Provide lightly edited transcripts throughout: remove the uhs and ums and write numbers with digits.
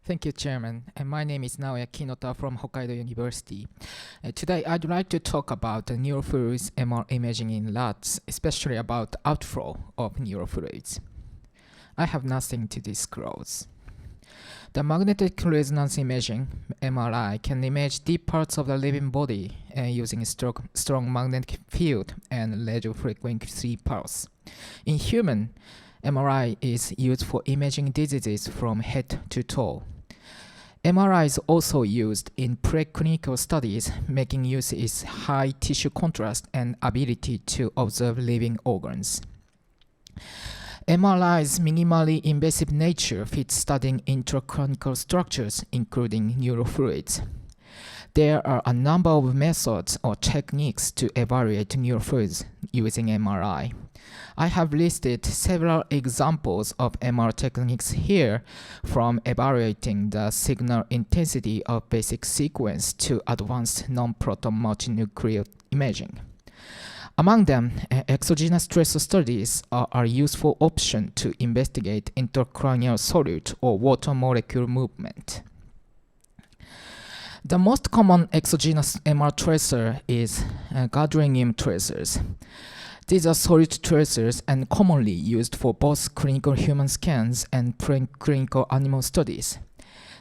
Thank you, Chairman. And my name is Naoya KINOTA from Hokkaido University. Today, I'd like to talk about the neurofluids MR imaging in rats, especially about outflow of neurofluids. I have nothing to disclose. The magnetic resonance imaging (MRI) can image deep parts of the living body using strong magnetic field and radio frequency pulse. In human, MRI is used for imaging diseases from head to toe. MRI is also used in preclinical studies, making use its high tissue contrast and ability to observe living organs. MRI's minimally invasive nature fits studying intracranial structures, including neurofluids. There are a number of methods or techniques to evaluate neurofluids using MRI. I have listed several examples of MR techniques here, from evaluating the signal intensity of basic sequence to advanced non-proton multinuclear imaging. Among them, exogenous tracer studies are a useful option to investigate intracranial solute or water molecule movement. The most common exogenous MR tracer is gadolinium tracers. These are solid tracers and commonly used for both clinical human scans and preclinical animal studies.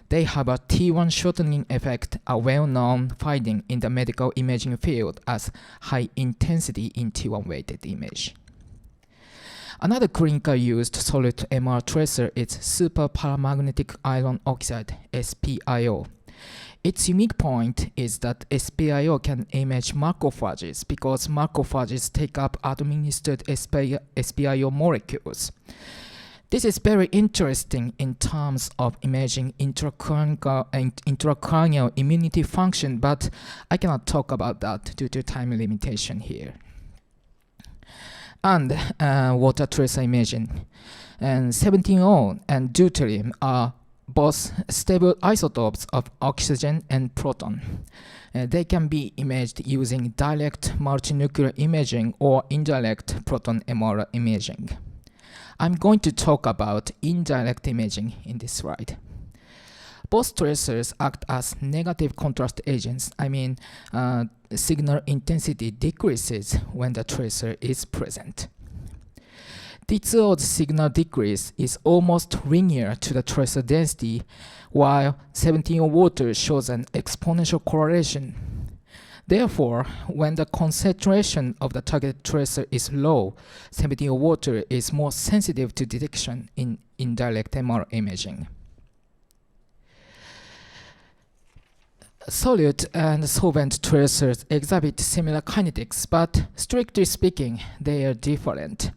They have a T1 shortening effect, a well-known finding in the medical imaging field as high intensity in T1 weighted image. Another clinical used solid MR tracer is superparamagnetic iron oxide (SPIO). Its unique point is that SPIO can image macrophages because macrophages take up administered SPIO molecules. This is very interesting in terms of imaging intracranial immunity function, but I cannot talk about that due to time limitation here. And water tracer imaging. And 17O and deuterium are both stable isotopes of oxygen and proton. They can be imaged using direct multinuclear imaging or indirect proton MR imaging. I'm going to talk about indirect imaging in this slide. Both tracers act as negative contrast agents. Signal intensity decreases when the tracer is present. T2O's signal decrease is almost linear to the tracer density, while 17O water shows an exponential correlation. Therefore, when the concentration of the target tracer is low, 17O water is more sensitive to detection in indirect MR imaging. Solute and solvent tracers exhibit similar kinetics, but strictly speaking, they are different.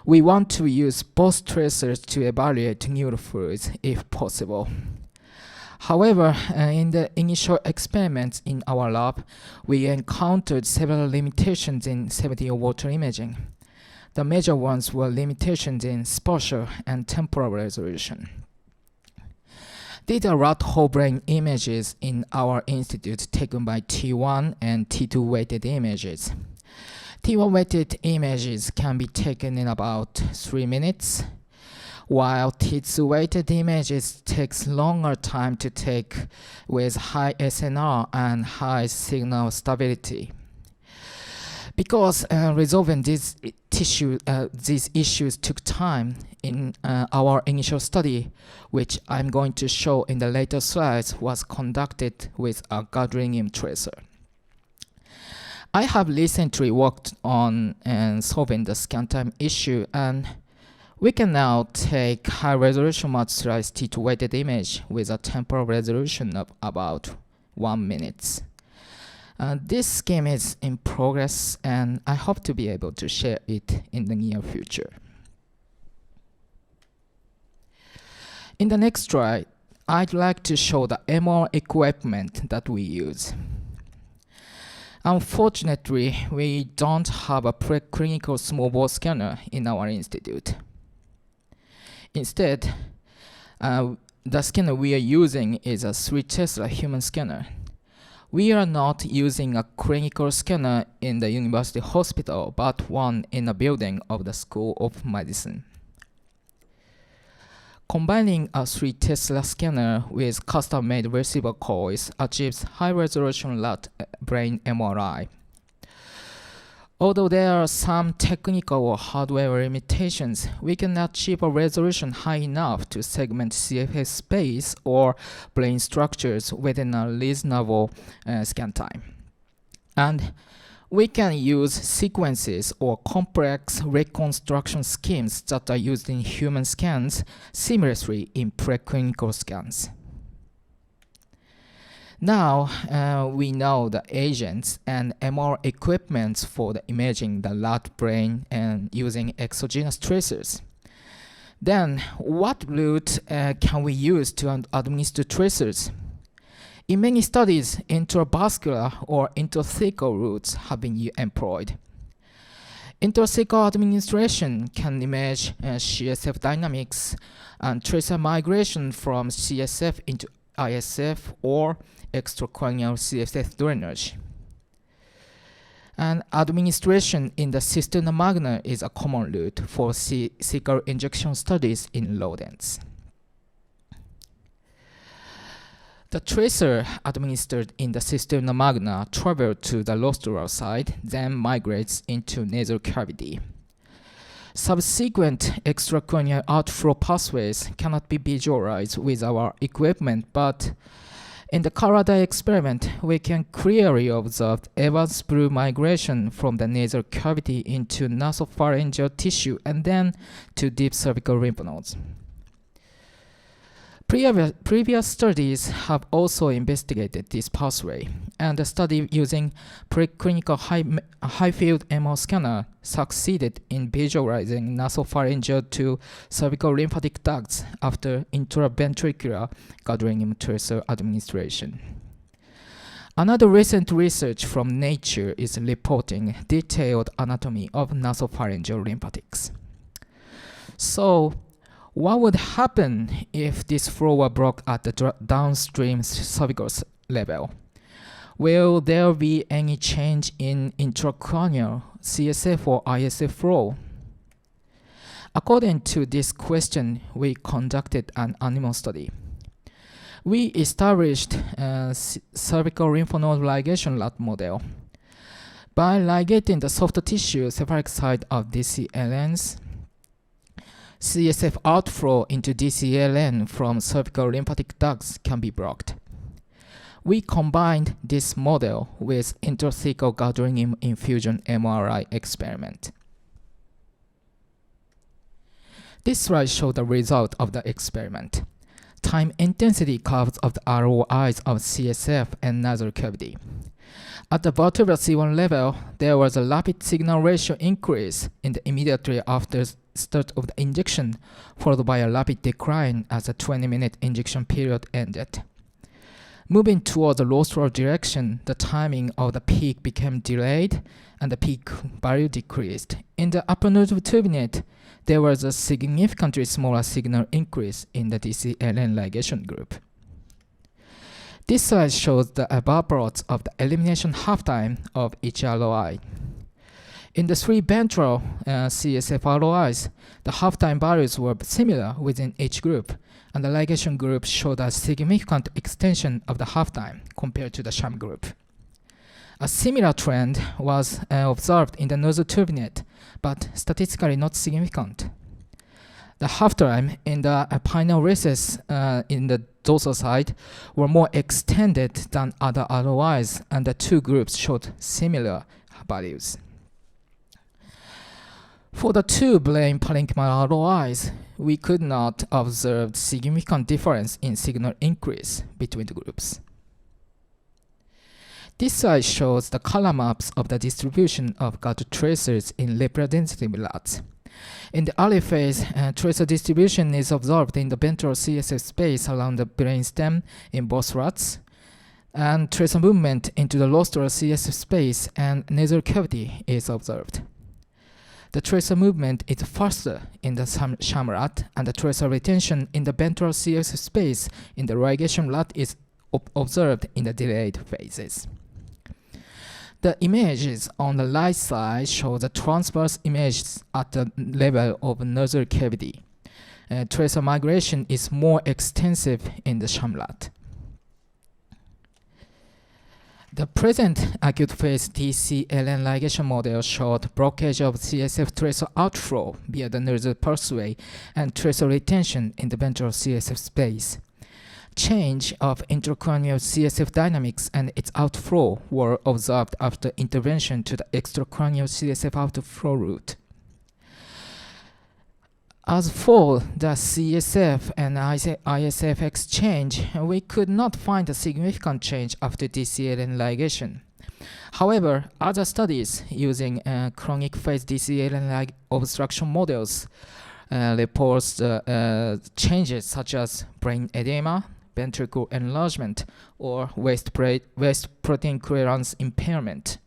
We want to use both tracers to evaluate neurofluids if possible. However, in the initial experiments in our lab, we encountered several limitations in 17O water imaging. The major ones were limitations in spatial and temporal resolution. These are rat whole brain images in our institute taken by T1 and T2 weighted images. T1 weighted images can be taken in about 3 minutes, while T2 weighted images takes longer time to take with high SNR and high signal stability. Because resolving these issues took time in our initial study, which I'm going to show in the later slides, was conducted with a gadolinium tracer. I have recently worked on solving the scan time issue, and we can now take high-resolution multi-slice T2 weighted image with a temporal resolution of about 1 minute. This scheme is in progress, and I hope to be able to share it in the near future. In the next slide, I'd like to show the MR equipment that we use. Unfortunately, we don't have a preclinical small bore scanner in our institute. Instead, the scanner we are using is a 3 Tesla human scanner. We are not using a clinical scanner in the university hospital, but one in a building of the School of Medicine. Combining a 3 Tesla scanner with custom-made receiver coils achieves high-resolution rat brain MRI. Although there are some technical or hardware limitations, we can achieve a resolution high enough to segment CFS space or brain structures within a reasonable scan time. And we can use sequences or complex reconstruction schemes that are used in human scans seamlessly in preclinical scans. Now we know the agents and MR equipment for the imaging the rat brain and using exogenous tracers. Then what route can we use to administer tracers? In many studies, intravascular or intrathecal routes have been employed. Intrathecal administration can image CSF dynamics and tracer migration from CSF into ISF or extracranial CSF drainage. And administration in the cisterna magna is a common route for cecal injection studies in rodents. The tracer administered in the cisterna magna travels to the rostral side, then migrates into nasal cavity. Subsequent extracranial outflow pathways cannot be visualized with our equipment, but in the Karada experiment, we can clearly observe Evans blue migration from the nasal cavity into nasopharyngeal tissue and then to deep cervical lymph nodes. Previous studies have also investigated this pathway, and a study using preclinical high-field MR scanner succeeded in visualizing nasopharyngeal to cervical lymphatic ducts after intraventricular gadolinium tracer administration. Another recent research from Nature is reporting detailed anatomy of nasopharyngeal lymphatics. So, what would happen if this flow were blocked at the downstream cervical level? Will there be any change in intracranial CSF or ISF flow? According to this question, we conducted an animal study. We established a cervical lymph node ligation rat model. By ligating the soft tissue cephalic side of DCLNs, CSF outflow into DCLN from cervical lymphatic ducts can be blocked. We combined this model with intrathecal gadolinium infusion MRI experiment. This slide shows the result of the experiment. Time intensity curves of the ROIs of CSF and nasal cavity. At the vertebral C1 level, there was a rapid signal ratio increase in the immediately after start of the injection, followed by a rapid decline as the 20-minute injection period ended. Moving toward the rostral direction, the timing of the peak became delayed and the peak value decreased. In the upper nasal turbinate, there was a significantly smaller signal increase in the DCLN ligation group. This slide shows the above plots of the elimination half-time of each ROI. In the 3 ventral CSF ROIs, the half-time values were similar within each group, and the ligation group showed a significant extension of the half-time compared to the sham group. A similar trend was observed in the nasal turbinate, but statistically not significant. The half-time in the pinal recess in the dorsal side were more extended than other ROIs, and the 2 groups showed similar values. For the 2 brain parenchymal ROIs, we could not observe significant difference in signal increase between the groups. This slide shows the color maps of the distribution of gut tracers in representative rats. In the early phase, tracer distribution is observed in the ventral CSF space around the brainstem in both rats, and tracer movement into the rostral CSF space and nasal cavity is observed. The tracer movement is faster in the sham rat, and the tracer retention in the ventral CSF space in the ligation rat is observed in the delayed phases. The images on the right side show the transverse images at the level of nasal cavity. tracer migration is more extensive in the Shamlat. The present acute phase DC-LN ligation model showed blockage of CSF tracer outflow via the nasal pathway and tracer retention in the ventral CSF space. Change of intracranial CSF dynamics and its outflow were observed after intervention to the extracranial CSF outflow route. As for the CSF and ISF exchange, we could not find a significant change after DCLN ligation. However, other studies using chronic phase DCLN obstruction models reports changes such as brain edema, ventricle enlargement, or waist protein clearance impairment.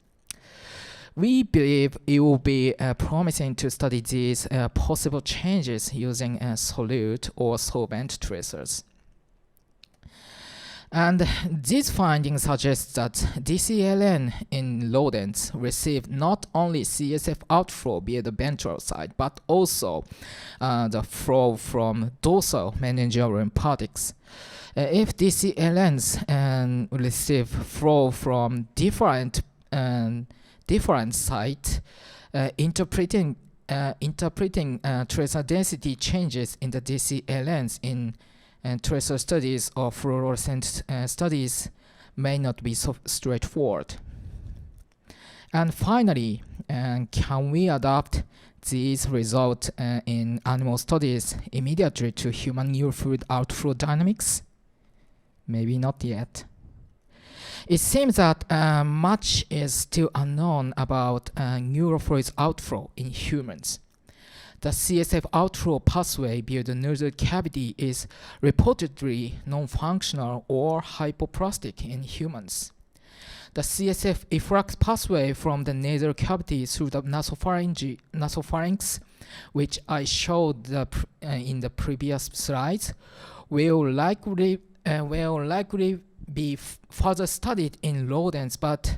We believe it will be promising to study these possible changes using solute or solvent tracers. And these findings suggest that DCLN in rodents receive not only CSF outflow via the ventral side, but also the flow from dorsal meningeal lymphatics. If DCLNs receive flow from different site, interpreting tracer density changes in the DCLNs in tracer studies or fluorescent studies may not be so straightforward. And finally, can we adapt these results in animal studies immediately to human neurofluid outflow dynamics? Maybe not yet. It seems that much is still unknown about neurofluid outflow in humans. The CSF outflow pathway via the nasal cavity is reportedly non-functional or hypoplastic in humans. The CSF efflux pathway from the nasal cavity through the nasopharynx, which I showed in the previous slides, will likely be further studied in rodents, but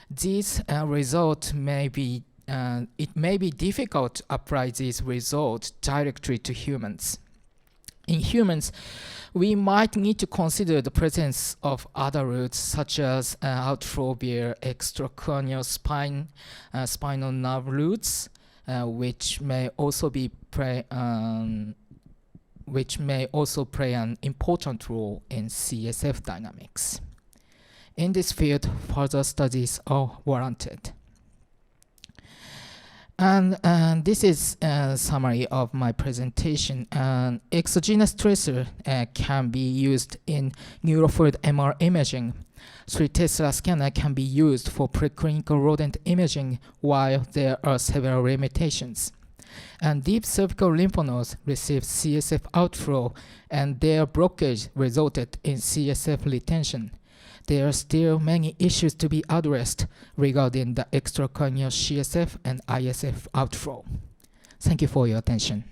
these results may be it may be difficult to apply these results directly to humans. In humans, we might need to consider the presence of other routes such as outflow via extracranial spinal nerve routes, which may also play an important role in CSF dynamics. In this field, further studies are warranted. And this is a summary of my presentation. Exogenous tracer can be used in neurofluid MR imaging. 3 Tesla scanner can be used for preclinical rodent imaging, while there are several limitations. And deep cervical lymph nodes received CSF outflow, and their blockage resulted in CSF retention. There are still many issues to be addressed regarding the extracranial CSF and ISF outflow. Thank you for your attention.